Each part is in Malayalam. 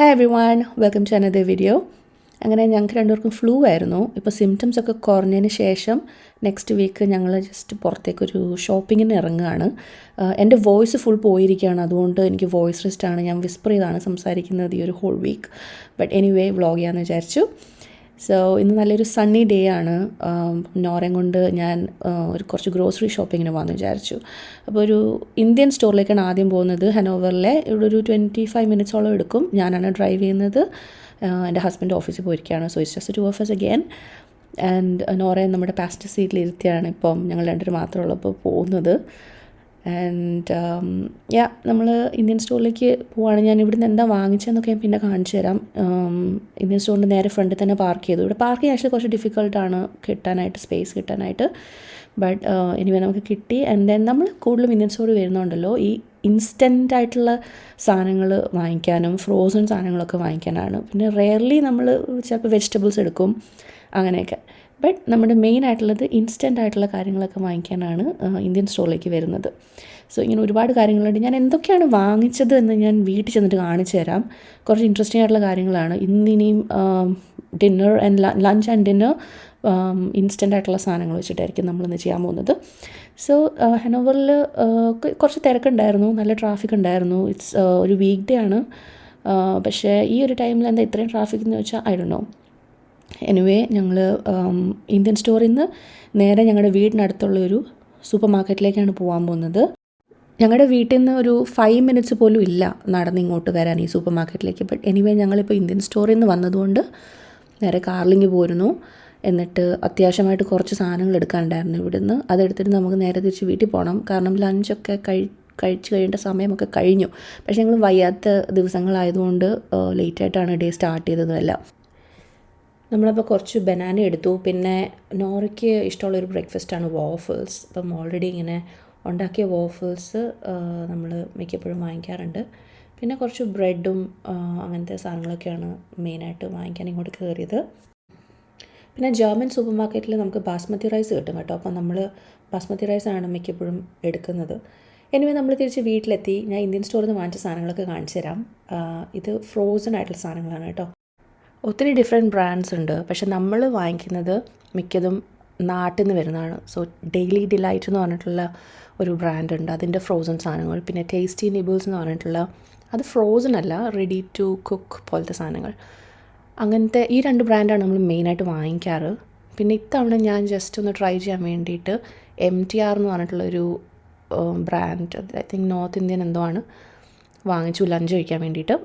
Hi everyone, welcome to another video. അങ്ങനെ ഞങ്ങൾക്ക് രണ്ടുപേർക്കും ഫ്ലൂ ആയിരുന്നു. ഇപ്പോൾ സിംറ്റംസ് ഒക്കെ കുറഞ്ഞതിന് ശേഷം നെക്സ്റ്റ് വീക്ക് ഞങ്ങൾ ജസ്റ്റ് പുറത്തേക്കൊരു ഷോപ്പിങ്ങിന് ഇറങ്ങുകയാണ്. എൻ്റെ വോയിസ് ഫുൾ പോയിരിക്കുകയാണ്, അതുകൊണ്ട് എനിക്ക് വോയിസ് റെസ്റ്റാണ്. ഞാൻ വിസ്പർ ചെയ്താണ് സംസാരിക്കുന്നത് ഈ ഒരു whole week. But anyway vlog ചെയ്യാമെന്ന് വിചാരിച്ചു. സോ ഇന്ന് നല്ലൊരു സണ്ണി ഡേ ആണ്. നോറയും കൊണ്ട് ഞാൻ കുറച്ച് ഗ്രോസറി ഷോപ്പിങ്ങിന് പോകാമെന്ന് വിചാരിച്ചു. അപ്പോൾ ഒരു ഇന്ത്യൻ സ്റ്റോറിലേക്കാണ് ആദ്യം പോകുന്നത്. ഹനോവറിലെ ഇവിടെ ഒരു 25 മിനിറ്റ്സോളം എടുക്കും. ഞാനാണ് ഡ്രൈവ് ചെയ്യുന്നത്. എൻ്റെ ഹസ്ബൻഡ് ഓഫീസിൽ പോയിരിക്കുകയാണ്. So it's just 2 of us again. And നോറയെ നമ്മുടെ പാസഞ്ചർ സീറ്റിലിരുത്തിയാണ് ഇപ്പം ഞങ്ങൾ രണ്ടുപേർ മാത്രമേ ഉള്ളപ്പോൾ പോകുന്നത്. ആൻഡ് നമ്മൾ ഇന്ത്യൻ സ്റ്റോറിലേക്ക് പോവുകയാണ്. ഞാൻ ഇവിടുന്ന് എന്താ വാങ്ങിച്ചതെന്നൊക്കെ ഞാൻ പിന്നെ കാണിച്ചു തരാം. ഇന്ത്യൻ സ്റ്റോറിൻ്റെ നേരെ ഫ്രണ്ടിൽ തന്നെ പാർക്ക് ചെയ്തു. ഇവിടെ പാർക്ക് ചെയ്യാൻ ആക്ച്വലി കുറച്ച് ഡിഫിക്കൽട്ടാണ് കിട്ടാനായിട്ട്, സ്പേസ് കിട്ടാനായിട്ട്. ബട്ട് എനിവേ നമുക്ക് കിട്ടി. ആൻഡ് ദെൻ നമ്മൾ കൂടുതലും ഇന്ത്യൻ സ്റ്റോറിൽ വരുന്നുണ്ടല്ലോ ഈ ഇൻസ്റ്റൻ്റ് ആയിട്ടുള്ള സാധനങ്ങൾ വാങ്ങിക്കാനും ഫ്രോസൺ സാധനങ്ങളൊക്കെ വാങ്ങിക്കാനാണ്. പിന്നെ റെയർലി നമ്മൾ ചിലപ്പോൾ വെജിറ്റബിൾസ് എടുക്കും, അങ്ങനെയൊക്കെ. ബട്ട് നമ്മുടെ മെയിൻ ആയിട്ടുള്ളത് ഇൻസ്റ്റൻ്റ് ആയിട്ടുള്ള കാര്യങ്ങളൊക്കെ വാങ്ങിക്കാനാണ് ഇന്ത്യൻ സ്റ്റോറിലേക്ക് വരുന്നത്. സോ ഇങ്ങനെ ഒരുപാട് കാര്യങ്ങളുണ്ട്. ഞാൻ എന്തൊക്കെയാണ് വാങ്ങിച്ചത് എന്ന് ഞാൻ വീട്ടിൽ ചെന്നിട്ട് കാണിച്ചു തരാം. കുറച്ച് ഇൻട്രസ്റ്റിംഗ് ആയിട്ടുള്ള കാര്യങ്ങളാണ്. ഇന്നിനിയും dinner and lunch and dinner instant ആയിട്ടുള്ള സാധനങ്ങൾ വെച്ചിട്ടായിരിക്കും നമ്മളിന്ന് ചെയ്യാൻ പോകുന്നത്. സോ ഹനോവറിൽ കുറച്ച് തിരക്കുണ്ടായിരുന്നു, നല്ല ട്രാഫിക് ഉണ്ടായിരുന്നു. ഇറ്റ്സ് ഒരു വീക്ക് ഡേ ആണ്. പക്ഷേ ഈ ഒരു ടൈമിൽ എന്താ ഇത്രയും ട്രാഫിക് എന്ന് വെച്ചാൽ ഐ ഡോണ്ട് നോ. എനിവേ ഞങ്ങൾ ഇന്ത്യൻ സ്റ്റോറിൽ നിന്ന് നേരെ ഞങ്ങളുടെ വീടിനടുത്തുള്ളൊരു സൂപ്പർ മാർക്കറ്റിലേക്കാണ് പോകാൻ പോകുന്നത്. ഞങ്ങളുടെ വീട്ടിൽ നിന്ന് ഒരു 5 മിനിറ്റ്സ് പോലും ഇല്ല നടന്ന് ഇങ്ങോട്ട് വരാൻ ഈ സൂപ്പർ മാർക്കറ്റിലേക്ക്. ബട്ട് എനിവേ ഞങ്ങളിപ്പോൾ ഇന്ത്യൻ സ്റ്റോറിൽ നിന്ന് വന്നതുകൊണ്ട് നേരെ കാർലിങ് പോരുന്നു. എന്നിട്ട് അത്യാവശ്യമായിട്ട് കുറച്ച് സാധനങ്ങൾ എടുക്കാനുണ്ടായിരുന്നു ഇവിടുന്ന്. അതെടുത്തിട്ട് നമുക്ക് നേരെ തിരിച്ച് വീട്ടിൽ പോകണം. കാരണം ലഞ്ചൊക്കെ കഴിച്ച് കഴിയേണ്ട സമയമൊക്കെ കഴിഞ്ഞു. പക്ഷേ ഞങ്ങൾ വയ്യാത്ത ദിവസങ്ങളായതുകൊണ്ട് ലേറ്റായിട്ടാണ് ഡേ സ്റ്റാർട്ട് ചെയ്തതുമെല്ലാം. നമ്മളപ്പോൾ കുറച്ച് ബനാന എടുത്തു. പിന്നെ നോറയ്ക്ക് ഇഷ്ടമുള്ളൊരു ബ്രേക്ക്ഫാസ്റ്റാണ് വാഫിൾസ്. അപ്പം ഓൾറെഡി ഇങ്ങനെ ഉണ്ടാക്കിയ വാഫിൾസ് നമ്മൾ മിക്കപ്പോഴും വാങ്ങിക്കാറുണ്ട്. പിന്നെ കുറച്ച് ബ്രെഡും അങ്ങനത്തെ സാധനങ്ങളൊക്കെയാണ് മെയിനായിട്ട് വാങ്ങിക്കാൻ ഇങ്ങോട്ട് കയറിയത്. പിന്നെ ജർമ്മൻ സൂപ്പർ മാർക്കറ്റിൽ നമുക്ക് ബാസ്മതി റൈസ് കിട്ടും കേട്ടോ. അപ്പം നമ്മൾ ബാസ്മതി റൈസാണ് മിക്കപ്പോഴും എടുക്കുന്നത്. എനിവേ നമ്മൾ തിരിച്ച് വീട്ടിലെത്തി. ഞാൻ ഇന്ത്യൻ സ്റ്റോറിൽ നിന്ന് വാങ്ങിച്ച സാധനങ്ങളൊക്കെ കാണിച്ചു തരാം. ഇത് ഫ്രോസൺ ആയിട്ടുള്ള സാധനങ്ങളാണ് കേട്ടോ. ഒത്തിരി ഡിഫറെൻറ്റ് ബ്രാൻഡ്സ് ഉണ്ട്. പക്ഷെ നമ്മൾ വാങ്ങിക്കുന്നത് മിക്കതും നാട്ടിൽ നിന്ന് വരുന്നതാണ്. സോ ഡെയിലി ഡിലൈറ്റ് എന്ന് പറഞ്ഞിട്ടുള്ള ഒരു ബ്രാൻഡ് ഉണ്ട്, അതിൻ്റെ ഫ്രോസൺ സാധനങ്ങൾ. പിന്നെ ടേസ്റ്റി നിബിൾസ് എന്ന് പറഞ്ഞിട്ടുള്ള, അത് ഫ്രോസൺ അല്ല, റെഡി ടു കുക്ക് പോലത്തെ സാധനങ്ങൾ. അങ്ങനത്തെ ഈ 2 ബ്രാൻഡാണ് നമ്മൾ മെയിനായിട്ട് വാങ്ങിക്കാറ്. പിന്നെ ഇത്തവണ ഞാൻ ജസ്റ്റ് ഒന്ന് ട്രൈ ചെയ്യാൻ വേണ്ടിയിട്ട് MTR എന്ന് പറഞ്ഞിട്ടുള്ളൊരു brand, I think north Indian എന്തോ ആണ്, വാങ്ങിച്ചു ലഞ്ച് കഴിക്കാൻ വേണ്ടിയിട്ട്.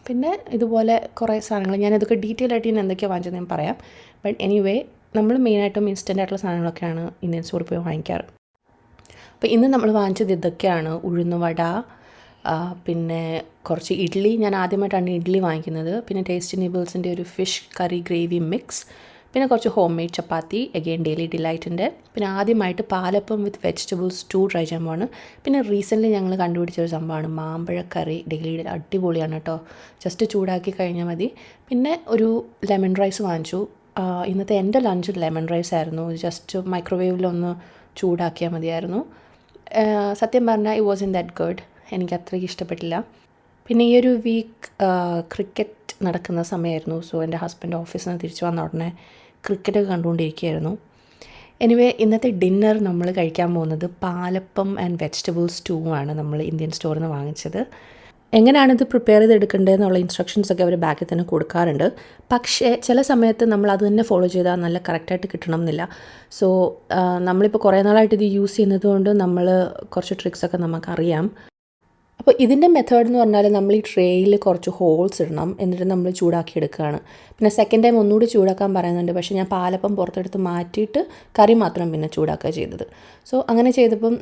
പിന്നെ ഇതുപോലെ കുറേ സാധനങ്ങൾ, ഞാനിതൊക്കെ ഡീറ്റെയിൽ ആയിട്ട് ഞാൻ എന്തൊക്കെയാണ് വാങ്ങിച്ചത് ഞാൻ പറയാം. ബട്ട് എനിവേ നമ്മൾ മെയിനായിട്ടും ഇൻസ്റ്റൻ്റ് ആയിട്ടുള്ള സാധനങ്ങളൊക്കെയാണ് ഇന്ത്യൻ സ്റ്റോറിൽ പോയി വാങ്ങിക്കാറ്. അപ്പോൾ ഇന്ന് നമ്മൾ വാങ്ങിച്ചത് ഇതൊക്കെയാണ്: ഉഴുന്നുവട, പിന്നെ കുറച്ച് ഇഡ്ഡലി. ഞാൻ ആദ്യമായിട്ടാണ് ഇഡ്ഡലി വാങ്ങിക്കുന്നത്. പിന്നെ ടേസ്റ്റി നിബിൾസിൻ്റെ ഒരു ഫിഷ് കറി ഗ്രേവി മിക്സ്. പിന്നെ കുറച്ച് ഹോം മെയ്ഡ് ചപ്പാത്തി, അഗെയിൻ ഡെയിലി ഡിലൈറ്റിൻ്റെ. പിന്നെ ആദ്യമായിട്ട് പാലപ്പം വിത്ത് വെജിറ്റബിൾ സ്റ്റൂ ട്രൈ ചെയ്യാൻ പോവാണ്. പിന്നെ റീസെൻ്റ്ലി ഞങ്ങൾ കണ്ടുപിടിച്ചൊരു സംഭവമാണ് മാമ്പഴക്കറി. ഡെയിലി അടിപൊളിയാണ് കേട്ടോ, ജസ്റ്റ് ചൂടാക്കി കഴിഞ്ഞാൽ മതി. പിന്നെ ഒരു ലെമൺ റൈസ് വാങ്ങിച്ചു. ഇന്നത്തെ എൻ്റെ ലഞ്ച് ലെമൺ റൈസ് ആയിരുന്നു. ജസ്റ്റ് മൈക്രോവേവിലൊന്ന് ചൂടാക്കിയാൽ മതിയായിരുന്നു. സത്യം പറഞ്ഞാൽ it was in that good. എനിക്ക് അത്രയ്ക്ക് ഇഷ്ടപ്പെട്ടില്ല. പിന്നെ ഈ ഒരു വീക്ക് ക്രിക്കറ്റ് നടക്കുന്ന സമയമായിരുന്നു. സോ എൻ്റെ ഹസ്ബൻഡ് ഓഫീസിൽ നിന്ന് തിരിച്ചു വന്ന ഉടനെ ക്രിക്കറ്റ് കണ്ടുകൊണ്ടിരിക്കുകയായിരുന്നു. എനിവേ ഇന്നത്തെ ഡിന്നർ നമ്മൾ കഴിക്കാൻ പോകുന്നത് പാലപ്പം ആൻഡ് വെജിറ്റബിൾ സ്റ്റൂ ആണ് നമ്മൾ ഇന്ത്യൻ സ്റ്റോറിൽ നിന്ന് വാങ്ങിച്ചത്. എങ്ങനെയാണിത് പ്രിപ്പയർ ചെയ്തെടുക്കേണ്ടതെന്നുള്ള ഇൻസ്ട്രക്ഷൻസൊക്കെ അവർ ബാക്കിൽ തന്നെ കൊടുക്കാറുണ്ട്. പക്ഷേ ചില സമയത്ത് നമ്മൾ അത് തന്നെ ഫോളോ ചെയ്താൽ നല്ല കറക്റ്റായിട്ട് കിട്ടണം എന്നില്ല. സോ നമ്മളിപ്പോൾ കുറേ നാളായിട്ട് ഇത് യൂസ് ചെയ്യുന്നത് കൊണ്ട് നമ്മൾ കുറച്ച് ട്രിക്സൊക്കെ നമുക്കറിയാം. അപ്പോൾ ഇതിൻ്റെ മെത്തേഡ് എന്ന് പറഞ്ഞാൽ നമ്മൾ ഈ ട്രേയിൽ കുറച്ച് ഹോൾസ് ഇടണം, എന്നിട്ട് നമ്മൾ ചൂടാക്കി എടുക്കുകയാണ്. പിന്നെ സെക്കൻഡ് ടൈം ഒന്നുകൂടി ചൂടാക്കാൻ പറയുന്നുണ്ട്. പക്ഷേ ഞാൻ പാലപ്പം പുറത്തെടുത്ത് മാറ്റിയിട്ട് കറി മാത്രം പിന്നെ ചൂടാക്കുക ചെയ്തത്. സോ അങ്ങനെ ചെയ്തപ്പം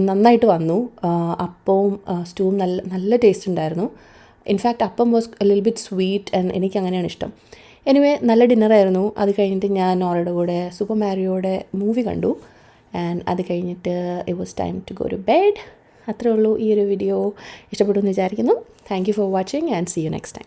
നന്നായിട്ട് വന്നു. അപ്പവും സ്റ്റൂവും നല്ല ടേസ്റ്റ് ഉണ്ടായിരുന്നു. ഇൻഫാക്റ്റ് അപ്പം was little bit sweet and എനിക്ക് അങ്ങനെയാണ് ഇഷ്ടം. എനിവേ നല്ല ഡിന്നറായിരുന്നു. അത് കഴിഞ്ഞിട്ട് ഞാൻ നോറയുടെ കൂടെ സൂപ്പർ മാരിയോയുടെ മൂവി കണ്ടു. ആൻഡ് അത് കഴിഞ്ഞിട്ട് it was time to go to bed. അത്രേ ഉള്ളൂ. ഈ ഒരു വീഡിയോ ഇഷ്ടപ്പെട്ടു എന്ന് വിചാരിക്കുന്നു. Thank you for watching and see you next time.